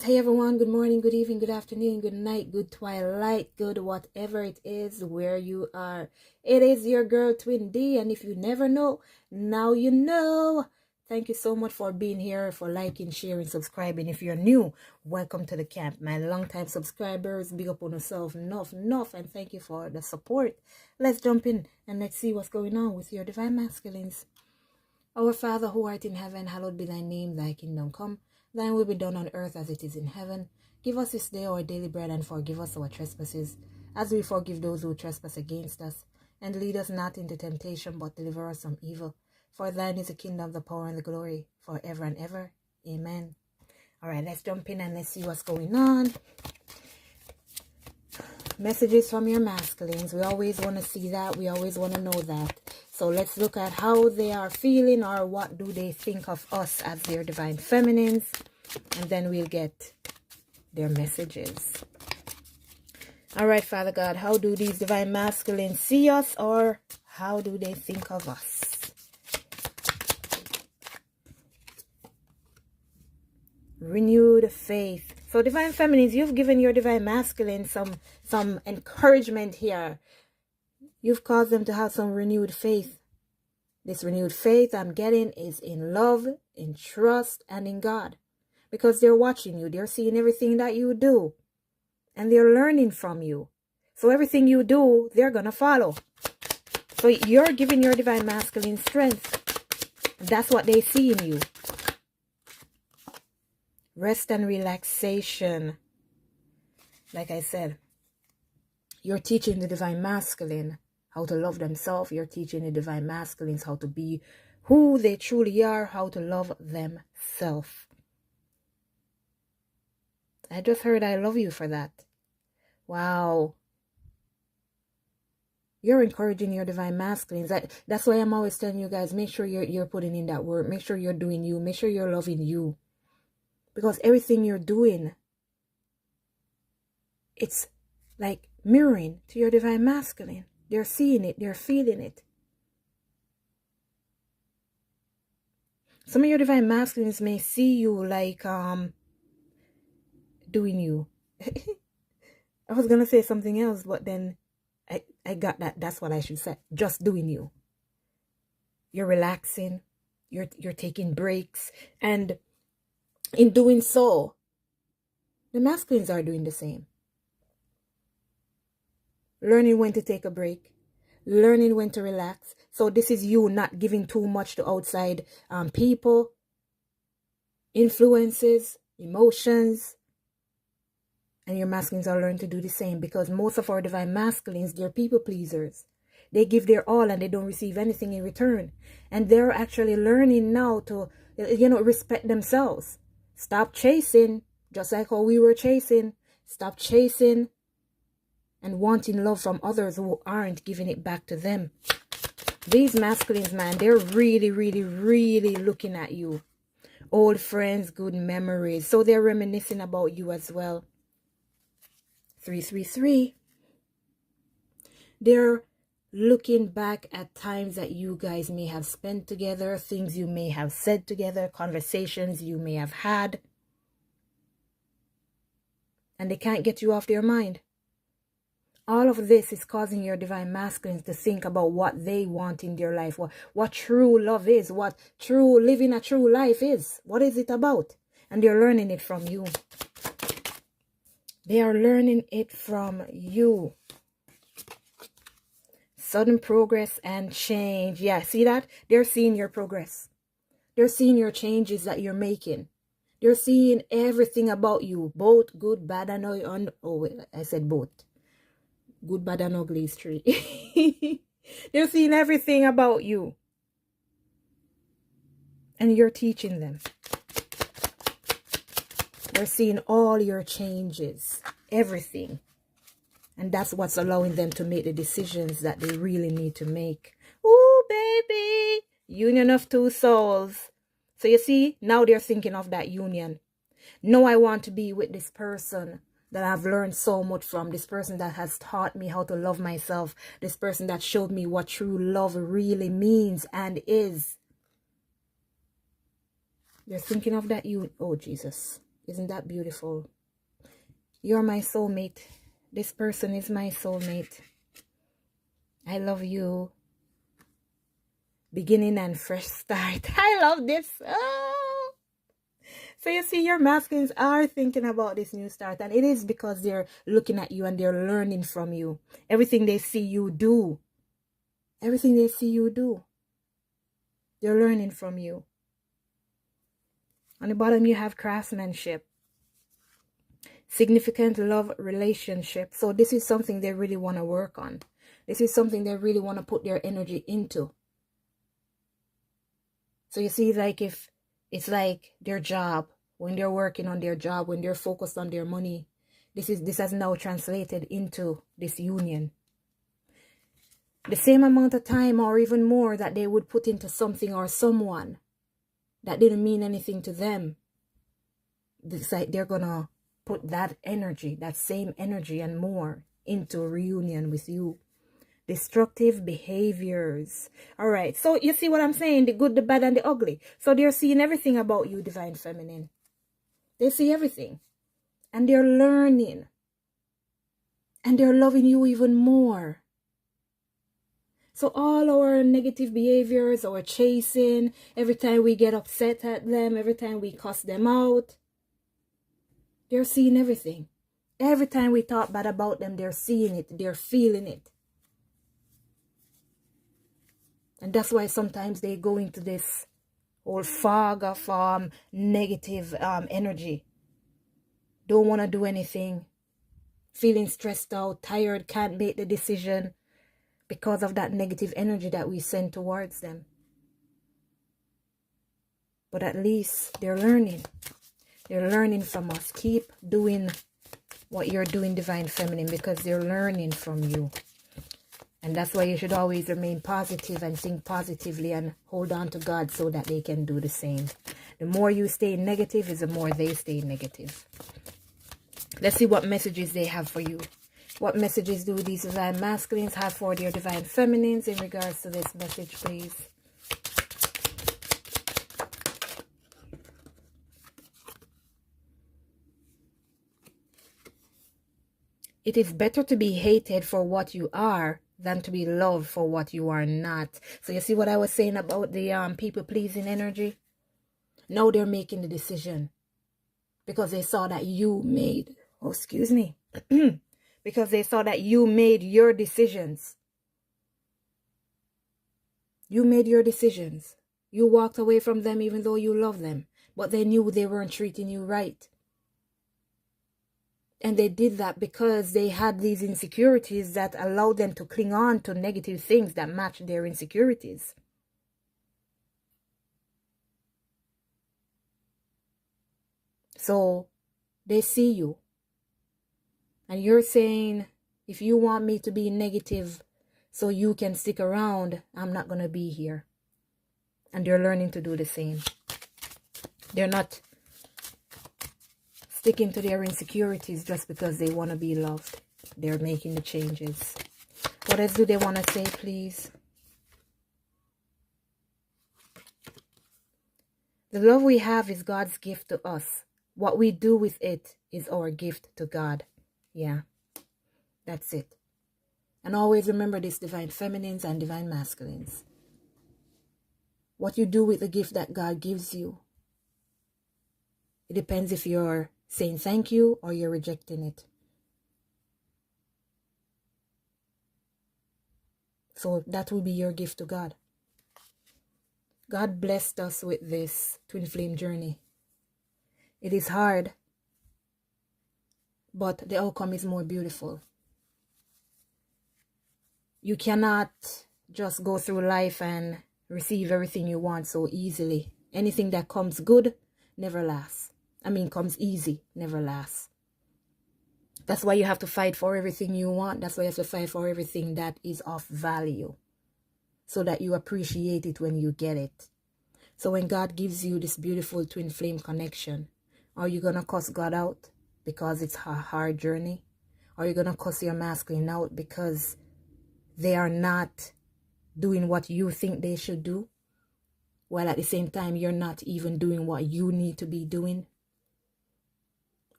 Hey everyone, good morning, good evening, good afternoon, good night, good twilight, good whatever it is where you are. It is your girl Twin D, and if you never know, now you know. Thank you so much for being here, for liking, sharing, subscribing. If you're new, welcome to the camp. My longtime subscribers, big up on yourself, enough, and thank you for the support. Let's jump in and let's see what's going on with your divine masculines. Our Father who art in heaven, hallowed be thy name, thy kingdom come. Thine will be done on earth as it is in heaven. Give us this day our daily bread, and forgive us our trespasses, as we forgive those who trespass against us. And lead us not into temptation, but deliver us from evil. For thine is the kingdom, the power, and the glory, forever and ever. Amen. All right, let's jump in and let's see what's going on. Messages from your masculines. We always want to see that. We always want to know that. So let's look at how they are feeling, or what do they think of us as their divine feminines. And then we'll get their messages. All right, Father God, how do these divine masculines see us, or how do they think of us? Renewed faith. So divine feminines, you've given your divine masculine some encouragement here. You've caused them to have some renewed faith. This renewed faith I'm getting is in love, in trust, and in God. Because they're watching you. They're seeing everything that you do. And they're learning from you. So everything you do, they're going to follow. So you're giving your divine masculine strength. That's what they see in you. Rest and relaxation. Like I said, you're teaching the divine masculine how to love themselves. You're teaching the divine masculines how to be who they truly are, how to love themselves. I just heard I love you for that. Wow. You're encouraging your divine masculines. That's why I'm always telling you guys, make sure you're putting in that work. Make sure you're doing you. Make sure you're loving you. Because everything you're doing, it's like mirroring to your divine masculine. They're seeing it. They're feeling it. Some of your divine masculines may see you like doing you. I was going to say something else, but then I got that. That's what I should say. Just doing you. You're relaxing. You're taking breaks. And in doing so, the masculines are doing the same. Learning when to take a break. Learning when to relax. So this is you not giving too much to outside people, influences, emotions. And your masculines are learning to do the same, because most of our divine masculines, they're people pleasers. They give their all and they don't receive anything in return. And they're actually learning now to, respect themselves. Stop chasing, just like how we were chasing. Stop chasing and wanting love from others who aren't giving it back to them. These masculines, man, they're really, really, really looking at you. Old friends, good memories. So they're reminiscing about you as well. 333. They're looking back at times that you guys may have spent together, things you may have said together, conversations you may have had. And they can't get you off their mind. All of this is causing your divine masculines to think about what they want in their life, what true love is, what true living a true life is. What is it about? And they're learning it from you. They are learning it from you. Sudden progress and change. Yeah, see that? They're seeing your progress. They're seeing your changes that you're making. They're seeing everything about you. Both good, bad, and I said both. Good, bad, and ugly is three. They're seeing everything about you. And you're teaching them. They're seeing all your changes. Everything. And that's what's allowing them to make the decisions that they really need to make. Ooh, baby. Union of two souls. So you see, now they're thinking of that union. No, I want to be with this person that I've learned so much from. This person that has taught me how to love myself. This person that showed me what true love really means and is. They're thinking of that union. Oh, Jesus. Isn't that beautiful? You're my soulmate. This person is my soulmate. I love you. Beginning and fresh start. I love this. Oh. So you see, your masculines are thinking about this new start, and it is because they're looking at you and they're learning from you. Everything they see you do. Everything they see you do. They're learning from you. On the bottom, you have craftsmanship. Significant love relationship. So this is something they really want to work on. This is something they really want to put their energy into. So you see, like, if it's like their job, when they're working on their job, when they're focused on their money, this has now translated into this union. The same amount of time or even more that they would put into something or someone that didn't mean anything to them, it's like they're gonna put that energy, that same energy and more, into a reunion with you. Destructive behaviors. All right, so you see what I'm saying? The good, the bad, and the ugly. So they're seeing everything about you, divine feminine. They see everything, and they're learning, and they're loving you even more. So all our negative behaviors, our chasing, every time we get upset at them, every time we cuss them out, they're seeing everything. Every time we talk bad about them, they're seeing it, they're feeling it. And that's why sometimes they go into this whole fog of negative energy. Don't want to do anything. Feeling stressed out, tired, can't make the decision because of that negative energy that we send towards them. But at least they're learning. They're learning from us. Keep doing what you're doing, divine feminine, because they're learning from you. And that's why you should always remain positive and think positively and hold on to God so that they can do the same. The more you stay negative is the more they stay negative. Let's see what messages they have for you. What messages do these divine masculines have for their divine feminines in regards to this message, please? It is better to be hated for what you are than to be loved for what you are not. So you see what I was saying about the people-pleasing energy? Now they're making the decision because they saw that you made, because they saw that you made your decisions. You made your decisions. You walked away from them even though you love them, but they knew they weren't treating you right. And they did that because they had these insecurities that allowed them to cling on to negative things that match their insecurities. So they see you. And you're saying, if you want me to be negative so you can stick around, I'm not going to be here. And they're learning to do the same. They're not sticking to their insecurities just because they want to be loved. They're making the changes. What else do they want to say, please? The love we have is God's gift to us. What we do with it is our gift to God. Yeah, that's it. And always remember this, divine feminines and divine masculines. What you do with the gift that God gives you, it depends if you're saying thank you or you're rejecting it. So that will be your gift to God. God blessed us with this twin flame journey. It is hard, but the outcome is more beautiful. You cannot just go through life and receive everything you want so easily. Anything that comes good never lasts. Comes easy, never lasts. That's why you have to fight for everything you want. That's why you have to fight for everything that is of value, so that you appreciate it when you get it. So when God gives you this beautiful twin flame connection, are you going to cuss God out because it's a hard journey? Are you going to cuss your masculine out because they are not doing what you think they should do, while at the same time you're not even doing what you need to be doing?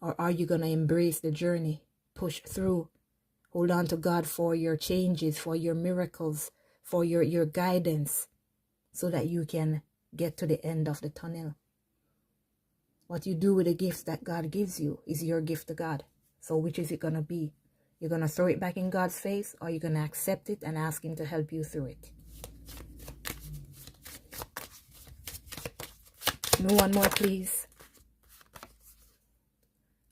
Or are you going to embrace the journey, push through, hold on to God for your changes, for your miracles, for your guidance, so that you can get to the end of the tunnel? What you do with the gifts that God gives you is your gift to God. So which is it going to be? You're going to throw it back in God's face, or you're going to accept it and ask him to help you through it? No one more, please.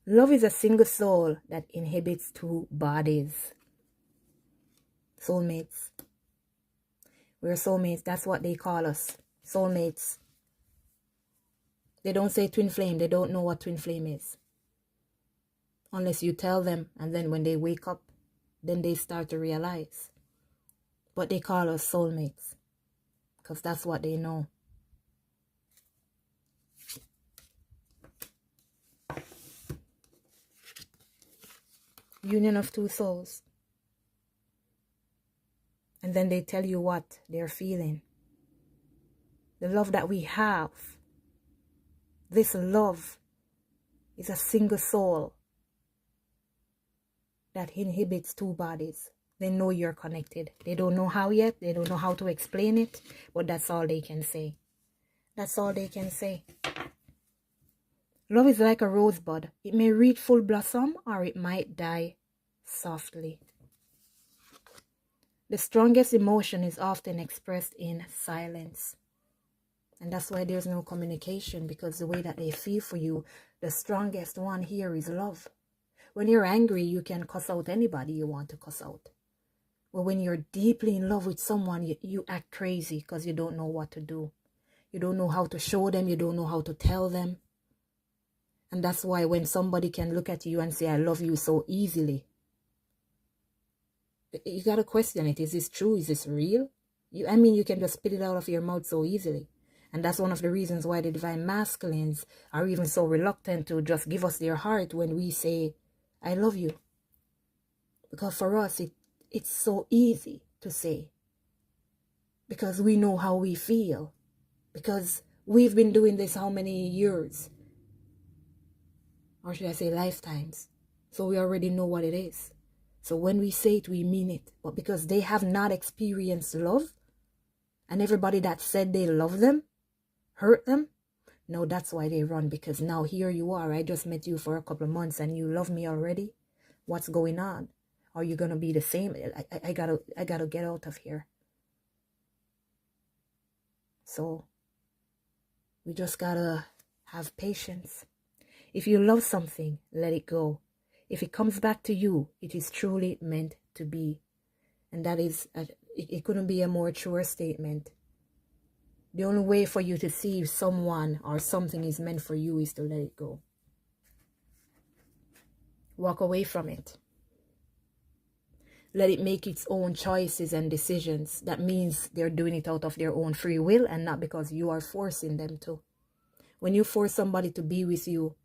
Love is a single soul that inhabits two bodies. Soulmates. We're soulmates. That's what they call us. Soulmates. They don't say twin flame. They don't know what twin flame is. Unless you tell them, and then when they wake up, then they start to realize. But they call us soulmates, because that's what they know. Union of two souls. And then they tell you what they're feeling. The love that we have, this love is a single soul that inhibits two bodies. They know you're connected. They don't know how yet. They don't know how to explain it. But that's all they can say. That's all they can say. Love is like a rosebud. It may reach full blossom, or it might die softly. The strongest emotion is often expressed in silence. And that's why there's no communication, because the way that they feel for you, the strongest one here is love. When you're angry, you can cuss out anybody you want to cuss out. But when you're deeply in love with someone, you act crazy because you don't know what to do. You don't know how to show them. You don't know how to tell them. And that's why when somebody can look at you and say, I love you so easily, you got to question it. Is this true? Is this real? You can just spit it out of your mouth so easily. And that's one of the reasons why the divine masculines are even so reluctant to just give us their heart when we say, I love you. Because for us, it's so easy to say. Because we know how we feel. Because we've been doing this how many years? Or should I say lifetimes? So we already know what it is. So when we say it, we mean it. But because they have not experienced love, and everybody that said they love them, hurt them, no, that's why they run. Because now here you are. I just met you for a couple of months and you love me already. What's going on? Are you going to be the same? I gotta get out of here. So we just gotta have patience. If you love something, let it go. If it comes back to you, it is truly meant to be. And that is, it couldn't be a more truer statement. The only way for you to see if someone or something is meant for you is to let it go. Walk away from it. Let it make its own choices and decisions. That means they're doing it out of their own free will and not because you are forcing them to. When you force somebody to be with you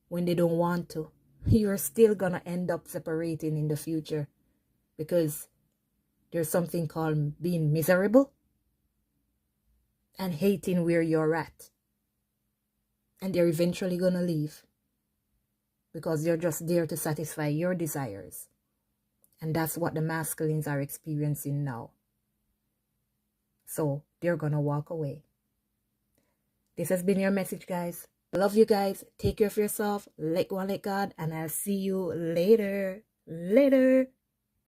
when they don't want to, you're still going to end up separating in the future, because there's something called being miserable and hating where you're at. And they're eventually going to leave because they're just there to satisfy your desires. And that's what the masculines are experiencing now. So they're going to walk away. This has been your message, guys. Love you guys. Take care of yourself. Let go and let God. And I'll see you later. Later.